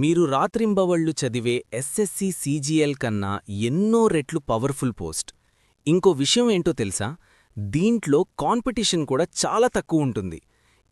మీరు రాత్రింబవళ్లు చదివే SSC CGL కన్నా ఎన్నో రెట్లు పవర్ఫుల్ పోస్ట్. ఇంకో విషయం ఏంటో తెలుసా? దీంట్లో కాంపిటీషన్ కూడా చాలా తక్కువుంటుంది.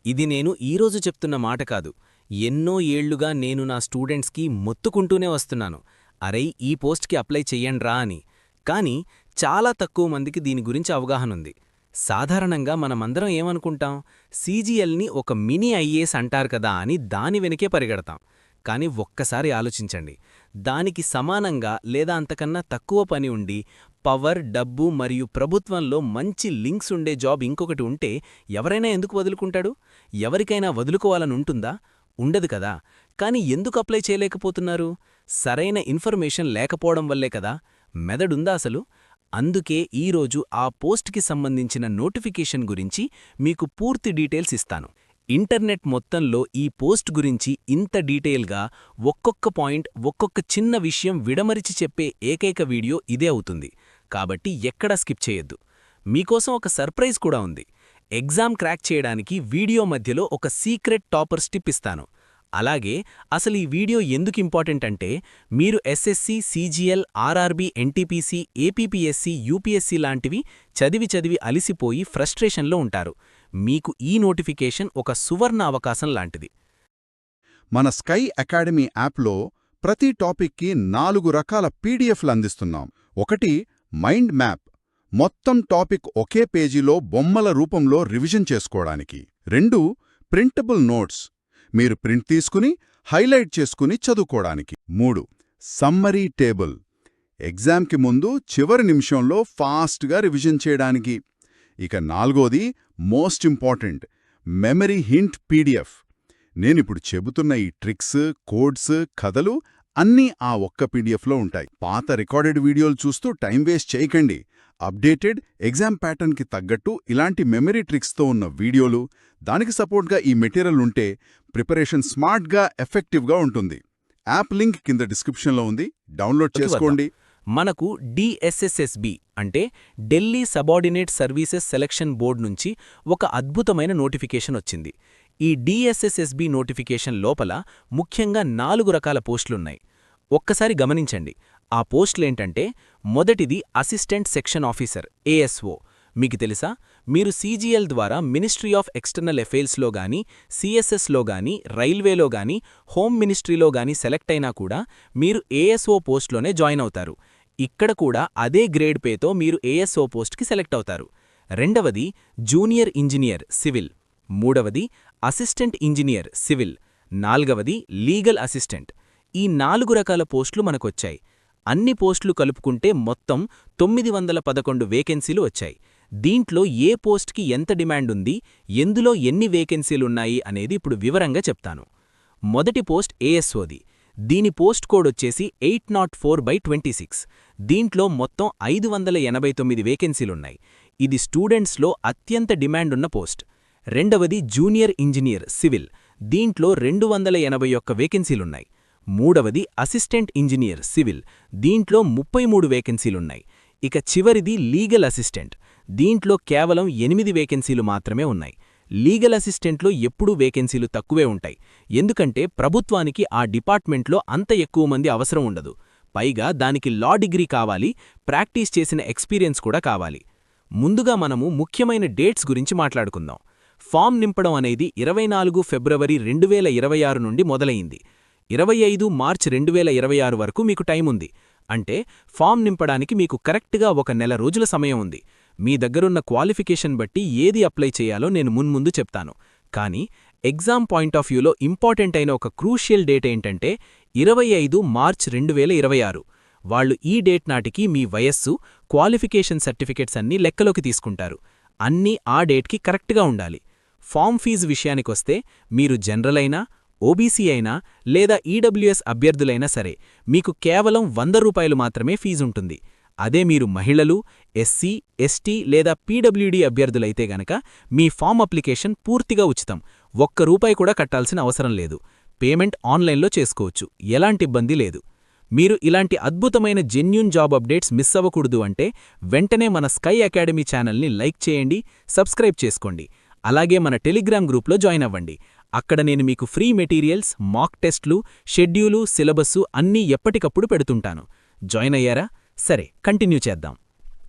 ఇది నేను ఈరోజు చెప్తున్న మాట కాదు. ఎన్నో ఏళ్లుగా నేను నా స్టూడెంట్స్కి మొత్తుకుంటూనే వస్తున్నాను, అరే ఈ పోస్ట్కి అప్లై చెయ్యండ్రా అని. కానీ చాలా తక్కువ మందికి దీని గురించి అవగాహనుంది. సాధారణంగా మనమందరం ఏమనుకుంటాం, సీజీఎల్ని ఒక మినీ ఐఏఎస్ అంటారు కదా అని దాని వెనకే పరిగెడతాం. కానీ ఒక్కసారి ఆలోచించండి, దానికి సమానంగా లేదా అంతకన్నా తక్కువ పని ఉండి పవర్, డబ్బు మరియు ప్రభుత్వంలో మంచి లింక్స్ ఉండే జాబ్ ఇంకొకటి ఉంటే ఎవరైనా ఎందుకు వదులుకుంటాడు? ఎవరికైనా వదులుకోవాలనుంటుందా? ఉండదు కదా. కానీ ఎందుకు అప్లై చేయలేకపోతున్నారు? సరైన ఇన్ఫర్మేషన్ లేకపోవడం వల్లే కదా. మెదడుందా అసలు? అందుకే ఈరోజు ఆ పోస్ట్కి సంబంధించిన నోటిఫికేషన్ గురించి మీకు పూర్తి డీటెయిల్స్ ఇస్తాను. ఇంటర్నెట్ మొత్తంలో ఈ పోస్ట్ గురించి ఇంత డీటెయిల్గా ఒక్కొక్క పాయింట్, ఒక్కొక్క చిన్న విషయం విడమరిచి చెప్పే ఏకైక వీడియో ఇదే అవుతుంది. కాబట్టి ఎక్కడా స్కిప్ చేయొద్దు. మీకోసం ఒక సర్ప్రైజ్ కూడా ఉంది. ఎగ్జామ్ క్రాక్ చేయడానికి వీడియో మధ్యలో ఒక సీక్రెట్ టాపర్స్ టిప్ ఇస్తాను. అలాగే అసలు ఈ వీడియో ఎందుకు ఇంపార్టెంట్ అంటే, మీరు SSC, CGL, RRB, NTPC, APPSC, UPSC లాంటివి చదివి అలిసిపోయి ఫ్రస్ట్రేషన్లో ఉంటారు. మీకు ఈ నోటిఫికేషన్ ఒక సువర్ణ అవకాశం లాంటిది. మన స్కై అకాడమీ యాప్లో ప్రతి టాపిక్కి 4 రకాల పీడిఎఫ్లు అందిస్తున్నాం. ఒకటి మైండ్ మ్యాప్, మొత్తం టాపిక్ ఒకే పేజీలో బొమ్మల రూపంలో రివిజన్ చేసుకోవడానికి. 2 ప్రింటబుల్ నోట్స్, మీరు ప్రింట్ తీసుకుని హైలైట్ చేసుకుని చదువుకోవడానికి. 3 సమ్మరీ టేబుల్, ఎగ్జామ్కి ముందు చివరి నిమిషంలో ఫాస్ట్గా రివిజన్ చేయడానికి. ఇక 4ది most important, memory hint PDF. నేనిప్పుడు చెబుతున్న ఈ ట్రిక్స్, కోడ్స్, కథలు అన్నీ ఆ ఒక్క పీడిఎఫ్లో ఉంటాయి. పాత రికార్డెడ్ వీడియోలు చూస్తూ టైం వేస్ట్ చేయకండి. అప్డేటెడ్ ఎగ్జామ్ ప్యాటర్న్కి తగ్గట్టు ఇలాంటి మెమరీ ట్రిక్స్తో ఉన్న వీడియోలు, దానికి సపోర్ట్గా ఈ మెటీరియల్ ఉంటే ప్రిపరేషన్ స్మార్ట్గా, ఎఫెక్టివ్గా ఉంటుంది. యాప్ లింక్ కింద డిస్క్రిప్షన్లో ఉంది, డౌన్లోడ్ చేసుకోండి. మనకు డిఎస్ఎస్ఎస్బి అంటే Delhi subordinate services selection board నుంచి ఒక అద్భుతమైన నోటిఫికేషన్ వచ్చింది. ఈ డిఎస్ఎస్ఎస్బి నోటిఫికేషన్ లోపల ముఖ్యంగా 4 రకాల పోస్టులున్నాయి. ఒక్కసారి గమనించండి. ఆ పోస్టులేంటంటే, మొదటిది అసిస్టెంట్ సెక్షన్ ఆఫీసర్, ఏఎస్ఓ. మీకు తెలుసా, మీరు సీజీఎల్ ద్వారా మినిస్ట్రీ ఆఫ్ ఎక్స్టర్నల్ అఫైర్స్లో గానీ, సిఎస్ఎస్లో గానీ, రైల్వేలో గానీ, హోమ్ మినిస్ట్రీలో గానీ సెలెక్ట్ అయినా కూడా మీరు ఏఎస్ఓ పోస్ట్లోనే జాయిన్ అవుతారు. ఇక్కడ కూడా అదే గ్రేడ్ పేతో మీరు ఏఎస్ఓ పోస్ట్కి సెలెక్ట్ అవుతారు. రెండవది జూనియర్ ఇంజనీర్ సివిల్. మూడవది అసిస్టెంట్ ఇంజనీర్ సివిల్. నాల్గవది లీగల్ అసిస్టెంట్. ఈ 4 రకాల పోస్టులు మనకొచ్చాయి. అన్ని పోస్టులు కలుపుకుంటే మొత్తం 911 వేకెన్సీలు వచ్చాయి. దీంట్లో ఏ పోస్ట్కి ఎంత డిమాండుంది, ఎందులో ఎన్ని వేకెన్సీలున్నాయి అనేది ఇప్పుడు వివరంగా చెప్తాను. మొదటి పోస్ట్ ఏఎస్ఓది. దీని పోస్ట్ కోడ్ వచ్చేసి 804/26. దీంట్లో మొత్తం 589 వేకెన్సీలున్నాయి. ఇది స్టూడెంట్స్లో అత్యంత డిమాండున్న పోస్ట్. రెండవది జూనియర్ ఇంజనీర్ సివిల్. దీంట్లో 281 వేకెన్సీలున్నాయి. మూడవది అసిస్టెంట్ ఇంజనీర్ సివిల్. దీంట్లో 33 వేకెన్సీలున్నాయి. ఇక చివరిది లీగల్ అసిస్టెంట్. దీంట్లో కేవలం 8 వేకెన్సీలు మాత్రమే ఉన్నాయి. లీగల్ అసిస్టెంట్లో ఎప్పుడూ వేకెన్సీలు తక్కువే ఉంటాయి. ఎందుకంటే ప్రభుత్వానికి ఆ డిపార్ట్మెంట్లో అంత ఎక్కువ మంది అవసరం ఉండదు. పైగా దానికి లా డిగ్రీ కావాలి, ప్రాక్టీస్ చేసిన ఎక్స్పీరియన్స్ కూడా కావాలి. ముందుగా మనము ముఖ్యమైన డేట్స్ గురించి మాట్లాడుకుందాం. ఫామ్ నింపడం అనేది 24 ఫిబ్రవరి 2026 నుండి మొదలయింది. 25 మార్చ్ 2026 వరకు మీకు టైం ఉంది. అంటే ఫామ్ నింపడానికి మీకు కరెక్ట్గా 1 నెల రోజుల సమయం ఉంది. మీ దగ్గరున్న క్వాలిఫికేషన్ బట్టి ఏది అప్లై చేయాలో నేను మున్ముందు చెప్తాను. కానీ ఎగ్జామ్ పాయింట్ ఆఫ్ వ్యూలో ఇంపార్టెంట్ అయిన ఒక క్రూషియల్ డేట్ ఏంటంటే 25 మార్చ్ 2026. వాళ్ళు ఈ డేట్ నాటికి మీ వయస్సు, క్వాలిఫికేషన్ సర్టిఫికెట్స్ అన్నీ లెక్కలోకి తీసుకుంటారు. అన్నీ ఆ డేట్కి కరెక్ట్గా ఉండాలి. ఫామ్ ఫీజు విషయానికొస్తే మీరు జనరల్ అయినా, ఓబీసీ అయినా లేదా ఈడబ్ల్యూఎస్ అభ్యర్థులైనా సరే మీకు కేవలం 100 రూపాయలు మాత్రమే ఫీజుంటుంది. అదే మీరు మహిళలు, ఎస్సీ, ఎస్టీ లేదా పీడబ్ల్యూడీ అభ్యర్థులైతే గనక మీ ఫామ్ అప్లికేషన్ పూర్తిగా ఉచితం. 1 రూపాయి కూడా కట్టాల్సిన అవసరం లేదు. పేమెంట్ ఆన్లైన్లో చేసుకోవచ్చు. ఎలాంటి ఇబ్బంది లేదు. మీరు ఇలాంటి అద్భుతమైన జెన్యూన్ జాబ్ అప్డేట్స్ మిస్ అవ్వకూడదు అంటే వెంటనే మన స్కై అకాడమీ ఛానల్ని లైక్ చేయండి, సబ్స్క్రైబ్ చేసుకోండి. అలాగే మన టెలిగ్రామ్ గ్రూప్లో జాయిన్ అవ్వండి. అక్కడ నేను మీకు ఫ్రీ మెటీరియల్స్, మాక్ టెస్ట్లు, షెడ్యూలు, సిలబస్సు అన్నీ ఎప్పటికప్పుడు పెడుతుంటాను. జాయిన్ అయ్యారా? సరే, కంటిన్యూ చేద్దాం.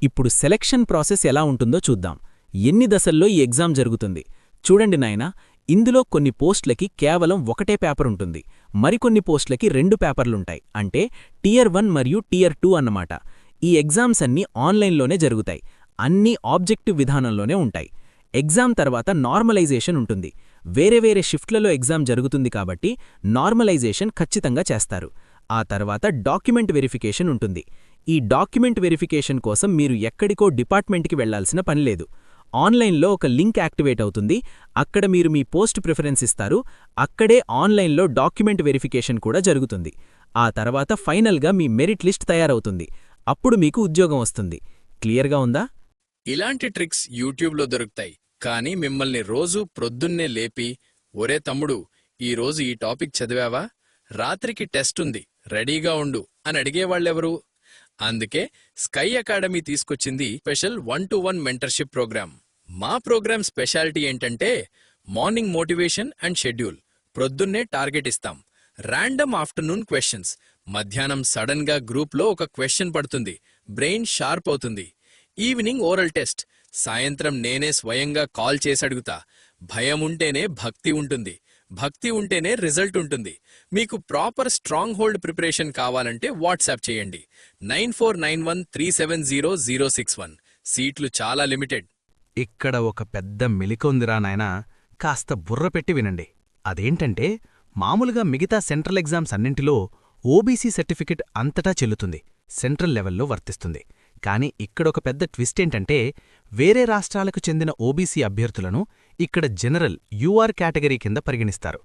ఇప్పుడు సెలక్షన్ ప్రాసెస్ ఎలా ఉంటుందో చూద్దాం. ఎన్ని దశల్లో ఈ ఎగ్జామ్ జరుగుతుంది చూడండి నాయనా. ఇందులో కొన్ని పోస్టులకి కేవలం ఒకటే పేపర్ ఉంటుంది, మరికొన్ని పోస్టులకి 2 పేపర్లుంటాయి. అంటే టియర్ 1 మరియు టియర్ 2 అన్నమాట. ఈ ఎగ్జామ్స్ అన్నీ ఆన్లైన్లోనే జరుగుతాయి. అన్నీ ఆబ్జెక్టివ్ విధానంలోనే ఉంటాయి. ఎగ్జామ్ తర్వాత నార్మలైజేషన్ ఉంటుంది. వేరే వేరే షిఫ్ట్లలో ఎగ్జామ్ జరుగుతుంది కాబట్టి నార్మలైజేషన్ ఖచ్చితంగా చేస్తారు. ఆ తర్వాత డాక్యుమెంట్ వెరిఫికేషన్ ఉంటుంది. ఈ డాక్యుమెంట్ వెరిఫికేషన్ కోసం మీరు ఎక్కడికో డిపార్ట్మెంట్కి వెళ్లాల్సిన పనిలేదు. ఆన్లైన్లో ఒక లింక్ యాక్టివేట్ అవుతుంది. అక్కడ మీరు మీ పోస్ట్ ప్రిఫరెన్స్ ఇస్తారు. అక్కడే ఆన్లైన్లో డాక్యుమెంట్ వెరిఫికేషన్ కూడా జరుగుతుంది. ఆ తర్వాత ఫైనల్గా మీ మెరిట్ లిస్ట్ తయారవుతుంది. అప్పుడు మీకు ఉద్యోగం వస్తుంది. క్లియర్గా ఉందా? ఇలాంటి ట్రిక్స్ యూట్యూబ్లో దొరుకుతాయి, కానీ మిమ్మల్ని రోజూ ప్రొద్దున్నే లేపి, ఒరే తమ్ముడు, ఈరోజు ఈ టాపిక్ చదివావా? రాత్రికి టెస్ట్ ఉంది, రెడీగా ఉండు అని అడిగేవాళ్లెవరు? అందుకే స్కై అకాడమీ తీసుకొచ్చింది స్పెషల్ 1-to-1 మెంటర్షిప్ ప్రోగ్రామ్. మా ప్రోగ్రామ్ స్పెషాలిటీ ఏంటంటే మార్నింగ్ మోటివేషన్ అండ్ షెడ్యూల్. ప్రొద్దున్నే టార్గెట్ ఇస్తాం. Random afternoon questions. మధ్యాహ్నం సడన్ గా గ్రూప్లో ఒక క్వశ్చన్ పడుతుంది, బ్రెయిన్ షార్ప్ అవుతుంది. Evening oral test. సాయంత్రం నేనే స్వయంగా కాల్ చేసి అడుగుతా. భయం ఉంటేనే భక్తి ఉంటుంది, భక్తి ఉంటేనే రిజల్ట్ ఉంటుంది. మీకు ప్రాపర్ స్ట్రాంగ్ హోల్డ్ ప్రిపరేషన్ కావాలంటే వాట్సాప్ చేయండి 9491370061. సీట్లు చాలా లిమిటెడ్. ఇక్కడ ఒక పెద్ద మెలిక ఉందిరా నాయనా, కాస్త బుర్ర పెట్టి వినండి. అదేంటంటే, మామూలుగా మిగతా సెంట్రల్ ఎగ్జామ్స్ అన్నింటిలో ఓబీసీ సర్టిఫికెట్ అంతటా చెల్లుతుంది, సెంట్రల్ లెవెల్లో వర్తిస్తుంది. కానీ ఇక్కడొక పెద్ద ట్విస్టేంటంటే, వేరే రాష్ట్రాలకు చెందిన ఓబీసీ అభ్యర్థులను ఇక్కడ జనరల్ యూఆర్ కేటగిరీ కింద పరిగణిస్తారు.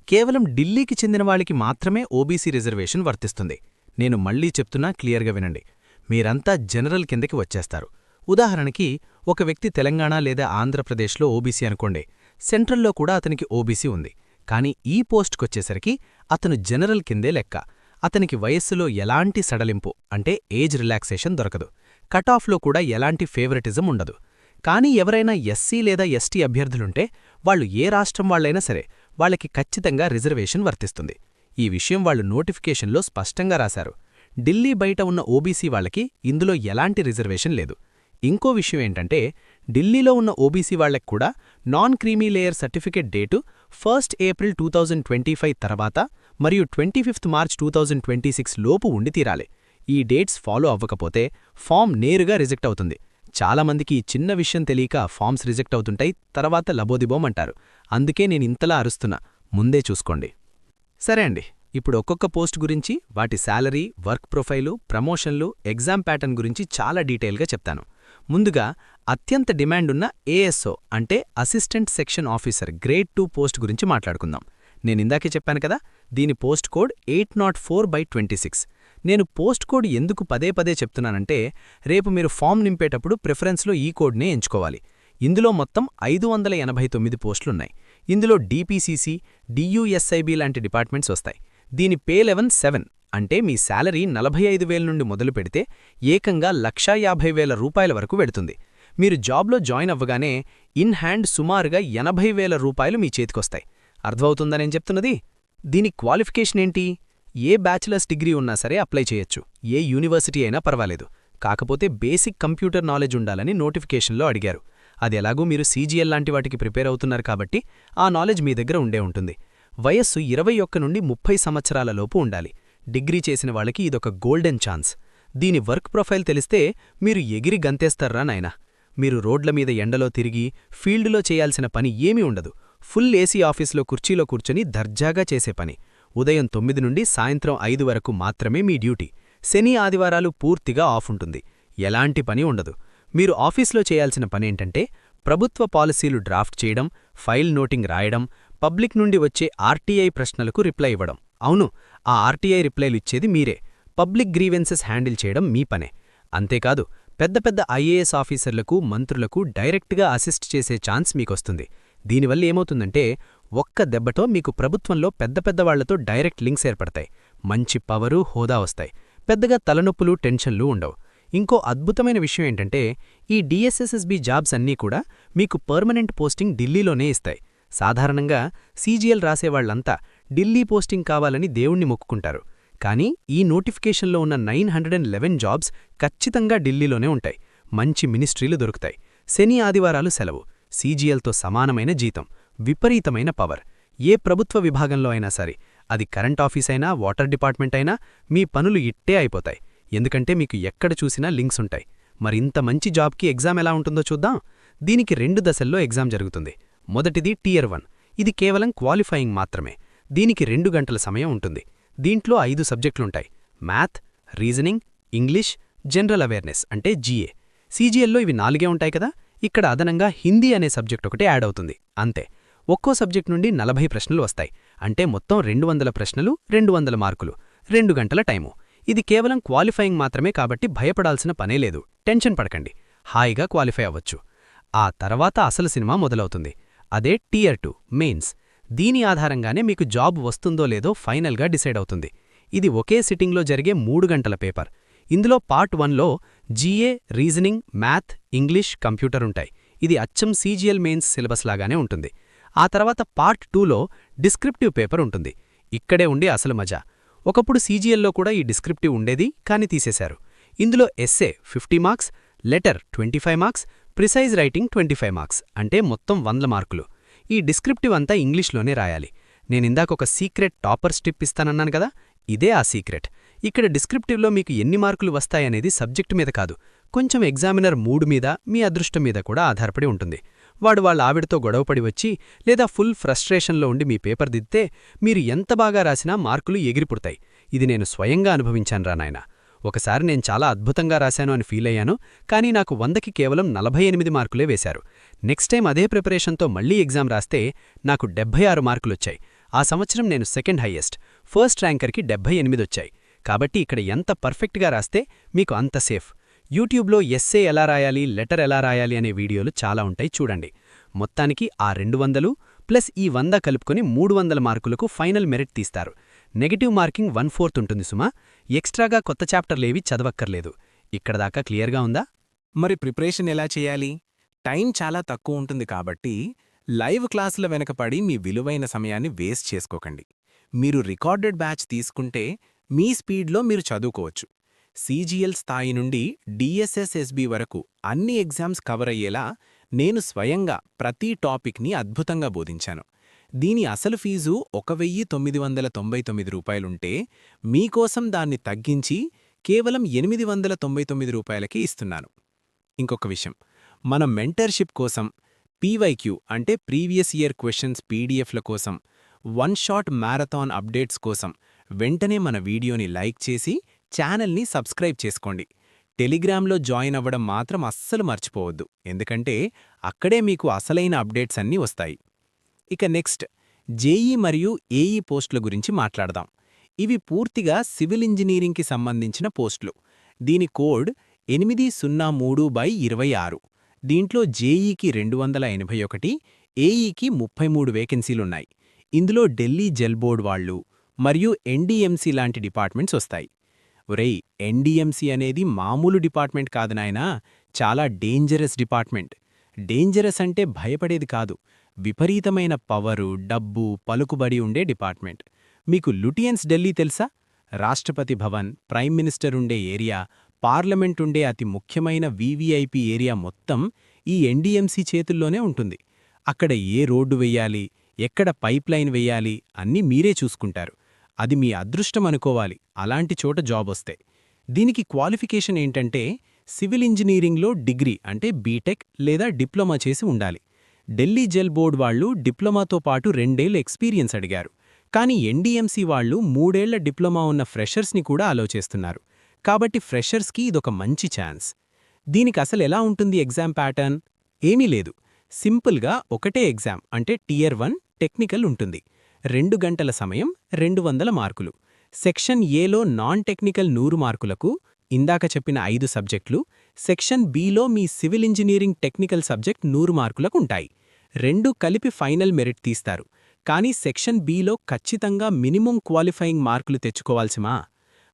కేవలం ఢిల్లీకి చెందిన వాళ్ళకి మాత్రమే ఓబీసీ రిజర్వేషన్ వర్తిస్తుంది. నేను మళ్లీ చెప్తున్నా, క్లియర్గా వినండి. మీరంతా జనరల్ కిందకి వచ్చేస్తారు. ఉదాహరణకి, ఒక వ్యక్తి తెలంగాణ లేదా ఆంధ్రప్రదేశ్లో ఓబీసీ అనుకోండి. సెంట్రల్లో కూడా అతనికి ఓబీసీ ఉంది. కానీ ఈ పోస్ట్కొచ్చేసరికి అతను జనరల్ కిందే లెక్క. అతనికి వయస్సులో ఎలాంటి సడలింపు అంటే ఏజ్ రిలాక్సేషన్ దొరకదు. కటాఫ్లో కూడా ఎలాంటి ఫేవరెటిజం ఉండదు. కానీ ఎవరైనా ఎస్సీ లేదా ఎస్టీ అభ్యర్థులుంటే వాళ్లు ఏ రాష్ట్రం వాళ్లైనా సరే వాళ్ళకి ఖచ్చితంగా రిజర్వేషన్ వర్తిస్తుంది. ఈ విషయం వాళ్లు నోటిఫికేషన్లో స్పష్టంగా రాశారు. ఢిల్లీ బయట ఉన్న ఓబీసీ వాళ్లకి ఇందులో ఎలాంటి రిజర్వేషన్ లేదు. ఇంకో విషయం ఏంటంటే, ఢిల్లీలో ఉన్న ఓబీసీ వాళ్లకి కూడా non creamy layer certificate date 1 April 2025 తర్వాత మరియు 25 మార్చ్ 2026 లోపు ఉండి తీరాలి. ఈ డేట్స్ ఫాలో అవ్వకపోతే ఫామ్ నేరుగా రిజెక్ట్ అవుతుంది. చాలామందికి ఈ చిన్న విషయం తెలియక ఫామ్స్ రిజెక్ట్ అవుతుంటాయి, తర్వాత లబోదిబోమంటారు. అందుకే నేనింతలా అరుస్తున్నా, ముందే చూసుకోండి. సరే అండి, ఇప్పుడు ఒక్కొక్క పోస్ట్ గురించి, వాటి శాలరీ, వర్క్ ప్రొఫైలు, ప్రమోషన్లు, ఎగ్జామ్ ప్యాటర్న్ గురించి చాలా డీటెయిల్గా చెప్తాను. ముందుగా అత్యంత డిమాండున్న ఏఎస్ఓ అంటే assistant section officer grade 2 post గురించి మాట్లాడుకుందాం. నేనిందాకే చెప్పాను కదా, దీని పోస్ట్ కోడ్ 804/26. నేను పోస్ట్ కోడ్ ఎందుకు పదే పదే చెప్తున్నానంటే, రేపు మీరు ఫామ్ నింపేటప్పుడు ప్రిఫరెన్స్లో ఈ కోడ్నే ఎంచుకోవాలి. ఇందులో మొత్తం 589 పోస్టులున్నాయి. ఇందులో డీపీసీసీ, డియూఎస్ఐబీ లాంటి డిపార్ట్మెంట్స్ వస్తాయి. దీని పే లెవెల్ 7 అంటే మీ శాలరీ 45,000 నుండి మొదలు పెడితే ఏకంగా 150,000 రూపాయల వరకు వెడుతుంది. మీరు జాబ్లో జాయిన్ అవ్వగానే ఇన్ హ్యాండ్ సుమారుగా 80,000 రూపాయలు మీ చేతికొస్తాయి. అర్థమవుతుందా నేను చెప్తున్నది? దీని క్వాలిఫికేషన్ ఏంటి? ఏ బ్యాచిలర్స్ డిగ్రీ ఉన్నా సరే అప్లై చేయొచ్చు, ఏ యూనివర్సిటీ అయినా పర్వాలేదు. కాకపోతే బేసిక్ కంప్యూటర్ నాలెడ్జ్ ఉండాలని నోటిఫికేషన్లో అడిగారు. అది ఎలాగూ మీరు సీజీఎల్ లాంటి వాటికి ప్రిపేర్ అవుతున్నారు కాబట్టి ఆ నాలెడ్జ్ మీ దగ్గర ఉండే ఉంటుంది. వయస్సు 21 నుండి 30 సంవత్సరాల లోపు ఉండాలి. డిగ్రీ చేసిన వాళ్ళకి ఇదొక గోల్డెన్ ఛాన్స్. దీని వర్క్ ప్రొఫైల్ తెలిస్తే మీరు ఎగిరి గంతేస్తారా నాయనా. మీరు రోడ్ల మీద ఎండలో తిరిగి ఫీల్డ్లో చేయాల్సిన పని ఏమీ ఉండదు. ఫుల్ ఏసీ ఆఫీస్లో కుర్చీలో కూర్చొని దర్జాగా చేసే పని. ఉదయం 9 నుండి సాయంత్రం 5 వరకు మాత్రమే మీ డ్యూటీ. శని ఆదివారాలు పూర్తిగా ఆఫ్ ఉంటుంది. ఎలాంటి పని ఉండదు. మీరు ఆఫీస్లో చేయాల్సిన పనేంటంటే ప్రభుత్వ పాలసీలు డ్రాఫ్ట్ చేయడం, ఫైల్ నోటింగ్ రాయడం, పబ్లిక్ నుండి వచ్చే ఆర్టీఐ ప్రశ్నలకు రిప్లై ఇవ్వడం. అవును, ఆ ఆర్టీఐ రిప్లైలు ఇచ్చేది మీరే. పబ్లిక్ గ్రీవెన్సెస్ హ్యాండిల్ చేయడం మీ పనే. అంతేకాదు, పెద్ద పెద్ద ఐఏఎస్ ఆఫీసర్లకు, మంత్రులకు డైరెక్ట్గా అసిస్ట్ చేసే ఛాన్స్ మీకొస్తుంది. దీనివల్ల ఏమవుతుందంటే, ఒక్క దెబ్బతో మీకు ప్రభుత్వంలో పెద్ద పెద్దవాళ్లతో డైరెక్ట్ లింక్స్ ఏర్పడతాయి. మంచి పవరు, హోదా వస్తాయి. పెద్దగా తలనొప్పులు, టెన్షన్లు ఉండవు. ఇంకో అద్భుతమైన విషయం ఏంటంటే, ఈ డిఎస్ఎస్ఎస్బీ జాబ్స్ అన్నీ కూడా మీకు పర్మనెంట్ పోస్టింగ్ ఢిల్లీలోనే ఇస్తాయి. సాధారణంగా సీజీఎల్ రాసేవాళ్లంతా ఢిల్లీ పోస్టింగ్ కావాలని దేవుణ్ణి మొక్కుకుంటారు. కానీ ఈ నోటిఫికేషన్లో ఉన్న 911 జాబ్స్ ఖచ్చితంగా ఢిల్లీలోనే ఉంటాయి. మంచి మినిస్ట్రీలు దొరుకుతాయి. శని ఆదివారాలు సెలవు, సీజీఎల్తో సమానమైన జీతం, విపరీతమైన పవర్. ఏ ప్రభుత్వ విభాగంలో అయినా సరే, అది కరెంట్ ఆఫీస్ అయినా, వాటర్ డిపార్ట్మెంట్ అయినా, మీ పనులు ఇట్టే అయిపోతాయి. ఎందుకంటే మీకు ఎక్కడ చూసినా లింక్స్ ఉంటాయి. మరింత మంచి జాబ్కి ఎగ్జామ్ ఎలా ఉంటుందో చూద్దాం. దీనికి 2 దశల్లో ఎగ్జామ్ జరుగుతుంది. మొదటిది టియర్ 1. ఇది కేవలం క్వాలిఫైయింగ్ మాత్రమే. దీనికి 2 గంటల సమయం ఉంటుంది. దీంట్లో 5 సబ్జెక్టులుంటాయి: math, reasoning, English, general awareness అంటే జీఏ. సీజీఎల్లో ఇవి 4 ఉంటాయి కదా. ఇక్కడ అదనంగా హిందీ అనే సబ్జెక్ట్ ఒకటి యాడ్ అవుతుంది. అంతే. ఒక్కో సబ్జెక్ట్ నుండి 40 ప్రశ్నలు వస్తాయి. అంటే మొత్తం 200 ప్రశ్నలు, 200 మార్కులు, 2 గంటల టైము. ఇది కేవలం క్వాలిఫైయింగ్ మాత్రమే కాబట్టి భయపడాల్సిన పనే లేదు. టెన్షన్ పడకండి, హాయిగా క్వాలిఫై అవ్వచ్చు. ఆ తర్వాత అసలు సినిమా మొదలవుతుంది. అదే టియర్ 2 మెయిన్స్. దీని ఆధారంగానే మీకు జాబ్ వస్తుందో లేదో ఫైనల్గా డిసైడ్ అవుతుంది. ఇది ఒకే సిట్టింగ్లో జరిగే 3 గంటల పేపర్. ఇందులో పార్ట్ 1లో GA, reasoning, math, English, computer ఉంటాయి. ఇది అచ్చం సీజీఎల్ మెయిన్స్ సిలబస్ లాగానే ఉంటుంది. ఆ తర్వాత పార్ట్ 2లో డిస్క్రిప్టివ్ పేపర్ ఉంటుంది. ఇక్కడే ఉండి అసలు మజా. ఒకప్పుడు సీజీఎల్లో కూడా ఈ డిస్క్రిప్టివ్ ఉండేది, కానీ తీసేశారు. ఇందులో essay 50 marks, letter 25 marks, precise writing 25 marks, అంటే మొత్తం 100 మార్కులు. ఈ డిస్క్రిప్టివ్ అంతా ఇంగ్లీష్లోనే రాయాలి. నేనిందాకొక సీక్రెట్ టాపర్స్ టిప్ ఇస్తానన్నాను కదా, ఇదే ఆ సీక్రెట్. ఇక్కడ డిస్క్రిప్టివ్లో మీకు ఎన్ని మార్కులు వస్తాయనేది సబ్జెక్టు మీద కాదు, కొంచెం ఎగ్జామినర్ మూడ్ మీద, మీ అదృష్టం మీద కూడా ఆధారపడి ఉంటుంది. వాడు వాళ్ళ ఆవిడతో గొడవపడి వచ్చి, లేదా ఫుల్ ఫ్రస్ట్రేషన్లో ఉండి మీ పేపర్ దిద్దితే, మీరు ఎంత బాగా రాసినా మార్కులు ఎగిరిపుడతాయి. ఇది నేను స్వయంగా అనుభవించానురా నాయనా. ఒకసారి నేను చాలా అద్భుతంగా రాశాను అని ఫీల్ అయ్యాను, కానీ నాకు 100కి కేవలం 48 మార్కులే వేశారు. నెక్స్ట్ టైం అదే ప్రిపరేషన్తో మళ్లీ ఎగ్జామ్ రాస్తే నాకు 76 మార్కులొచ్చాయి. ఆ సంవత్సరం నేను సెకండ్ హైయెస్ట్, ఫస్ట్ ర్యాంకర్కి 78 వచ్చాయి. కాబట్టి ఇక్కడ ఎంత పర్ఫెక్ట్గా రాస్తే మీకు అంత సేఫ్. యూట్యూబ్లో ఎస్సే ఎలా రాయాలి, లెటర్ ఎలా రాయాలి అనే వీడియోలు చాలా ఉంటాయి, చూడండి. మొత్తానికి ఆ 200 ప్లస్ ఈ 100 కలుపుకొని 300 మార్కులకు ఫైనల్ మెరిట్ తీస్తారు. నెగటివ్ మార్కింగ్ 1/4 ఉంటుంది సుమా. ఎక్స్ట్రాగా కొత్త చాప్టర్లేవి చదవక్కర్లేదు. ఇక్కడదాకా క్లియర్గా ఉందా? మరి ప్రిపరేషన్ ఎలా చేయాలి? టైం చాలా తక్కువ ఉంటుంది కాబట్టి లైవ్ క్లాసుల వెనకపడి మీ విలువైన సమయాన్ని వేస్ట్ చేసుకోకండి. మీరు రికార్డెడ్ బ్యాచ్ తీసుకుంటే మీ స్పీడ్లో మీరు చదువుకోవచ్చు. సీజీఎల్ స్థాయి నుండి డిఎస్ఎస్ఎస్బి వరకు అన్ని ఎగ్జామ్స్ కవర్ అయ్యేలా నేను స్వయంగా ప్రతి టాపిక్ని అద్భుతంగా బోధించాను. దీని అసలు ఫీజు 1999 రూపాయలుంటే మీకోసం దాన్ని తగ్గించి కేవలం 899 రూపాయలకి ఇస్తున్నాను. ఇంకొక విషయం, మన మెంటర్షిప్ కోసం పీవైక్యూ అంటే ప్రీవియస్ ఇయర్ క్వశ్చన్స్ పీడిఎఫ్ల కోసం, వన్ షాట్ మ్యారథాన్ అప్డేట్స్ కోసం వెంటనే మన వీడియోని లైక్ చేసి ఛానల్ని సబ్స్క్రైబ్ చేసుకోండి. టెలిగ్రామ్లో జాయిన్ అవ్వడం మాత్రం అస్సలు మర్చిపోవద్దు, ఎందుకంటే అక్కడే మీకు అసలైన అప్డేట్స్ అన్నీ వస్తాయి. ఇక నెక్స్ట్, జేఈ మరియు ఏఈ పోస్టుల గురించి మాట్లాడదాం. ఇవి పూర్తిగా సివిల్ ఇంజనీరింగ్కి సంబంధించిన పోస్టులు. దీని కోడ్ 803/26. దీంట్లో జేఈకి 281, ఏఈకి 33 వేకెన్సీలున్నాయి. ఇందులో ఢిల్లీ జల్ బోర్డ్ వాళ్ళు మరియు ఎన్డీఎంసీ లాంటి డిపార్ట్మెంట్స్ వస్తాయి. ఒరేయ్, ఎన్డీఎంసీ అనేది మామూలు డిపార్ట్మెంట్ కాదు నాయనా, చాలా డేంజరస్ డిపార్ట్మెంట్. డేంజరస్ అంటే భయపడేది కాదు, విపరీతమైన పవరు, డబ్బు, పలుకుబడి ఉండే డిపార్ట్మెంట్. మీకు లుటియన్స్ ఢిల్లీ తెలుసా? రాష్ట్రపతి భవన్, ప్రైమ్ మినిస్టర్ ఉండే ఏరియా, పార్లమెంట్ ఉండే అతి ముఖ్యమైన వీవీఐపీ ఏరియా మొత్తం ఈ ఎన్డీఎంసీ చేతుల్లోనే ఉంటుంది. అక్కడ ఏ రోడ్డు వెయ్యాలి, ఎక్కడ పైప్ లైన్ వెయ్యాలి అన్నీ మీరే చూసుకుంటారు. అది మీ అదృష్టం అనుకోవాలి అలాంటి చోట జాబ్ వస్తే. దీనికి క్వాలిఫికేషన్ ఏంటంటే సివిల్ ఇంజనీరింగ్లో డిగ్రీ అంటే బీటెక్ లేదా డిప్లొమా చేసి ఉండాలి. ఢిల్లీ జల్ బోర్డ్ వాళ్ళు డిప్లొమాతో పాటు 2 ఏళ్ల ఎక్స్పీరియన్స్ అడిగారు. కానీ ఎన్డీఎంసీ వాళ్ళు 3 ఏళ్ల డిప్లొమా ఉన్న ఫ్రెషర్స్ని కూడా అలో చేస్తున్నారు. కాబట్టి ఫ్రెషర్స్కి ఇదొక మంచి ఛాన్స్. దీనికి అసలు ఎలా ఉంటుంది ఎగ్జామ్ ప్యాటర్న్? ఏమీ లేదు, సింపుల్గా ఒకటే ఎగ్జామ్ అంటే టియర్ 1 టెక్నికల్ ఉంటుంది. 2 గంటల సమయం, 200 మార్కులు. సెక్షన్ ఏలో నాన్ టెక్నికల్ 100 మార్కులకు ఇందాక చెప్పిన 5 సబ్జెక్టులు, సెక్షన్ బిలో మీ సివిల్ ఇంజనీరింగ్ టెక్నికల్ సబ్జెక్ట్ 100 మార్కులకు ఉంటాయి. 2 కలిపి ఫైనల్ మెరిట్ తీస్తారు. కానీ సెక్షన్ బిలో ఖచ్చితంగా మినిమం క్వాలిఫైయింగ్ మార్కులు తెచ్చుకోవాల్సిమా?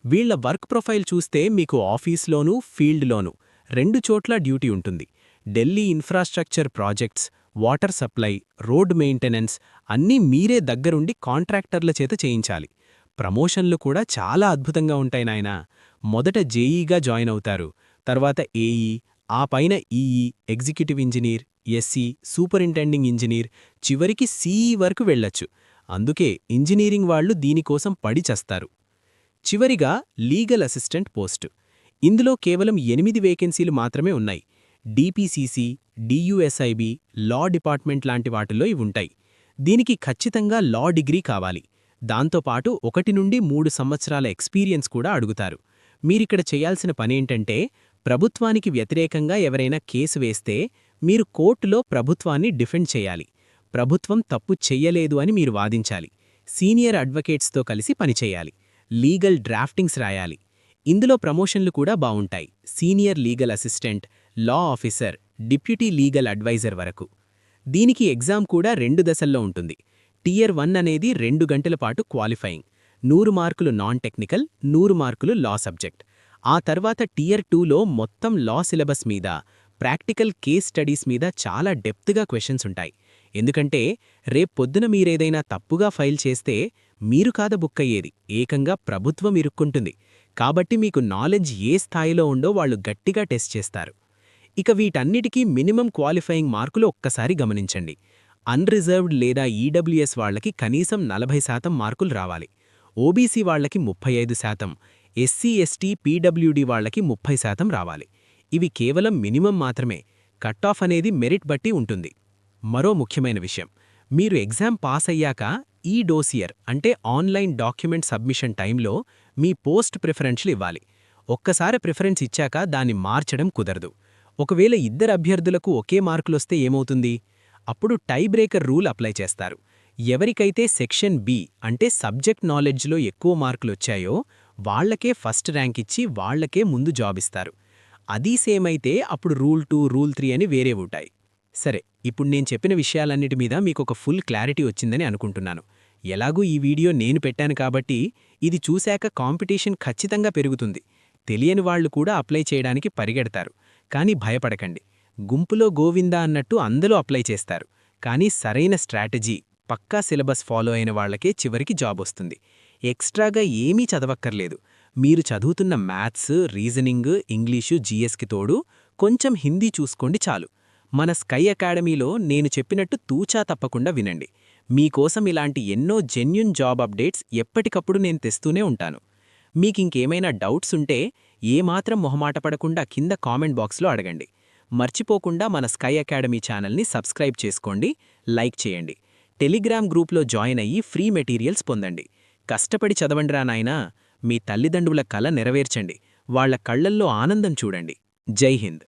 వీళ్ల వర్క్ ప్రొఫైల్ చూస్తే మీకు ఆఫీస్లోనూ, ఫీల్డ్లోనూ 2 చోట్ల డ్యూటీ ఉంటుంది. Delhi infrastructure projects, water supply, road maintenance అన్నీ మీరే దగ్గరుండి కాంట్రాక్టర్ల చేత చేయించాలి. ప్రమోషన్లు కూడా చాలా అద్భుతంగా ఉంటాయి నాయనా. మొదట జేఈగా జాయిన్ అవుతారు, తర్వాత ఏఈ, ఆ పైన EE, executive engineer, SC, superintending engineer, చివరికి సీఈ వరకు వెళ్ళొచ్చు. అందుకే ఇంజనీరింగ్ వాళ్ళు దీనికోసం పడి చస్తారు. చివరిగా లీగల్ అసిస్టెంట్ పోస్టు. ఇందులో కేవలం 8 వేకెన్సీలు మాత్రమే ఉన్నాయి. డీపీసీసీ, డియుఎస్ఐబి, లా డిపార్ట్మెంట్ లాంటి వాటిల్లో ఇవుంటాయి. దీనికి ఖచ్చితంగా లా డిగ్రీ కావాలి. దాంతోపాటు 1 నుండి 3 సంవత్సరాల ఎక్స్పీరియన్స్ కూడా అడుగుతారు. మీరిక్కడ చేయాల్సిన పనేంటంటే, ప్రభుత్వానికి వ్యతిరేకంగా ఎవరైనా కేసు వేస్తే మీరు కోర్టులో ప్రభుత్వాన్ని డిఫెండ్ చేయాలి. ప్రభుత్వం తప్పు చెయ్యలేదు అని మీరు వాదించాలి. సీనియర్ అడ్వకేట్స్తో కలిసి పనిచేయాలి. లీగల్ డ్రాఫ్టింగ్స్ రాయాలి. ఇందులో ప్రమోషన్లు కూడా బావుంటాయి. Senior legal assistant, law officer, deputy legal adviser వరకు. దీనికి ఎగ్జామ్ కూడా 2 దశల్లో ఉంటుంది. టియర్ 1 అనేది 2 గంటల పాటు క్వాలిఫైయింగ్, 100 మార్కులు నాన్ టెక్నికల్, 100 మార్కులు లా సబ్జెక్ట్. ఆ తర్వాత టియర్ 2లో మొత్తం లా సిలబస్ మీద, ప్రాక్టికల్ కేస్ స్టడీస్ మీద చాలా డెప్త్గా క్వశ్చన్స్ ఉంటాయి. ఎందుకంటే రేపొద్దున మీరేదైనా తప్పుగా ఫైల్ చేస్తే మీరు కాద బుక్కయ్యేది, ఏకంగా ప్రభుత్వం ఇరుక్కుంటుంది. కాబట్టి మీకు నాలెడ్జ్ ఏ స్థాయిలో ఉందో వాళ్ళు గట్టిగా టెస్ట్ చేస్తారు. ఇక వీటన్నిటికీ మినిమం క్వాలిఫైయింగ్ మార్కులు ఒక్కసారి గమనించండి. అన్రిజర్వ్డ్ లేదా ఈడబ్ల్యూఎస్ వాళ్లకి కనీసం 40% మార్కులు రావాలి. ఓబీసీ వాళ్లకి 35%, ఎస్సీ ఎస్టీ పీడబ్ల్యూడీ వాళ్లకి 30% రావాలి. ఇవి కేవలం మినిమం మాత్రమే. కట్ ఆఫ్ అనేది మెరిట్ బట్టి ఉంటుంది. మరో ముఖ్యమైన విషయం, మీరు ఎగ్జామ్ పాస్ అయ్యాక ఈ డోసియర్ అంటే ఆన్లైన్ డాక్యుమెంట్ సబ్మిషన్ టైంలో మీ పోస్ట్ ప్రిఫరెన్స్లు ఇవ్వాలి. ఒక్కసారి ప్రిఫరెన్స్ ఇచ్చాక దాన్ని మార్చడం కుదరదు. ఒకవేళ 2 అభ్యర్థులకు ఒకే మార్కులొస్తే ఏమవుతుంది? అప్పుడు టై బ్రేకర్ రూల్ అప్లై చేస్తారు. ఎవరికైతే సెక్షన్ బి అంటే సబ్జెక్ట్ నాలెడ్జ్లో ఎక్కువ మార్కులొచ్చాయో వాళ్లకే ఫస్ట్ ర్యాంక్ ఇచ్చి వాళ్లకే ముందు జాబ్ ఇస్తారు. అదీ సేమ్ అయితే అప్పుడు రూల్ 2, రూల్ 3 అని వేరే ఉంటాయి. సరే, ఇప్పుడు నేను చెప్పిన విషయాలన్నిటి మీద మీకొక ఫుల్ క్లారిటీ వచ్చిందని అనుకుంటున్నాను. ఎలాగూ ఈ వీడియో నేను పెట్టాను కాబట్టి ఇది చూశాక కాంపిటీషన్ ఖచ్చితంగా పెరుగుతుంది. తెలియని వాళ్లు కూడా అప్లై చేయడానికి పరిగెడతారు. కానీ భయపడకండి, గుంపులో గోవిందా అన్నట్టు అందరూ అప్లై చేస్తారు. కానీ సరైన స్ట్రాటజీ, పక్కా సిలబస్ ఫాలో అయిన వాళ్లకే చివరికి జాబ్ వస్తుంది. ఎక్స్ట్రాగా ఏమీ చదవక్కర్లేదు. మీరు చదువుతున్న మ్యాథ్స్, రీజనింగ్, ఇంగ్లీషు, జీఎస్కి తోడు కొంచెం హిందీ చూసుకోండి చాలు. మన స్కై అకాడమీలో నేను చెప్పినట్టు తూచా తప్పకుండా వినండి. మీకోసం ఇలాంటి ఎన్నో జెన్యూన్ జాబ్ అప్డేట్స్ ఎప్పటికప్పుడు నేను తెస్తూనే ఉంటాను. మీకింకేమైనా డౌట్స్ ఉంటే ఏమాత్రం మొహమాటపడకుండా కింద కామెంట్ బాక్స్లో అడగండి. మర్చిపోకుండా మన స్కై అకాడమీ ఛానల్ని సబ్స్క్రైబ్ చేసుకోండి, లైక్ చేయండి. టెలిగ్రామ్ గ్రూప్లో జాయిన్ అయ్యి ఫ్రీ మెటీరియల్స్ పొందండి. కష్టపడి చదవండిరా నాయనా. మీ తల్లిదండ్రుల కల నెరవేర్చండి. వాళ్ల కళ్లల్లో ఆనందం చూడండి. జై హింద్.